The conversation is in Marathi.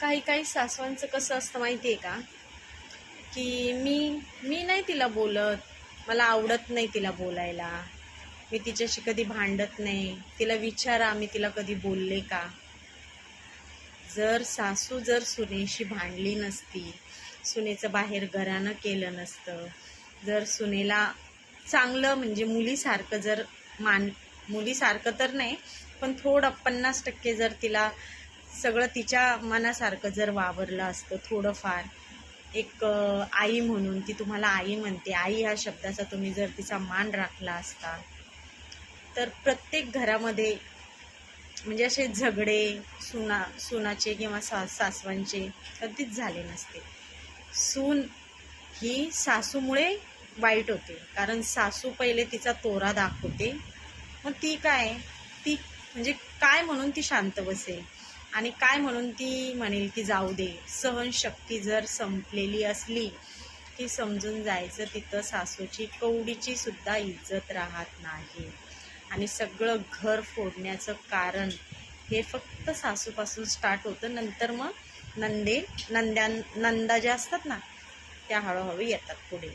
काही काही सासवांचं कसं असतं माहिती आहे का, की मी नाही तिला बोलत, मला आवडत नाही तिला बोलायला, मी तिच्याशी कधी भांडत नाही, तिला विचारा मी तिला कधी बोलले का. जर सासू जर सुनेशी भांडली नसती, सुनेचं बाहेर घरानं केलं नसतं, जर सुनेला चांगलं म्हणजे मुलीसारखं जर मुलीसारखं तर नाही पण थोडं 50% जर तिला सगळं तिच्या मनासारखं जर वावरलं असतं, थोडंफार एक आई म्हणून ती तुम्हाला आई म्हणते, आई ह्या शब्दाचा तुम्ही जर तिचा मान राखला असता, तर प्रत्येक घरामध्ये म्हणजे असे झगडे सुनाचे किंवा सासवांचे कधीच झाले नसते. सून ही सासूमुळे वाईट होते, कारण सासू पहिले तिचा तोरा दाखवते, मग ती म्हणजे काय म्हणून ती शांत बसेल आणि काय म्हणून ती म्हणेल की जाऊ दे. सहनशक्ती जर संपलेली असली की समजून जायचं तिथं सासूची कवडीची सुद्धा इज्जत राहत नाही. आणि सगळं घर फोडण्याचं कारण हे फक्त सासूपासून स्टार्ट होतं. नंतर मग नंदा ज्या असतात ना त्या हळूहळू येतात पुढे.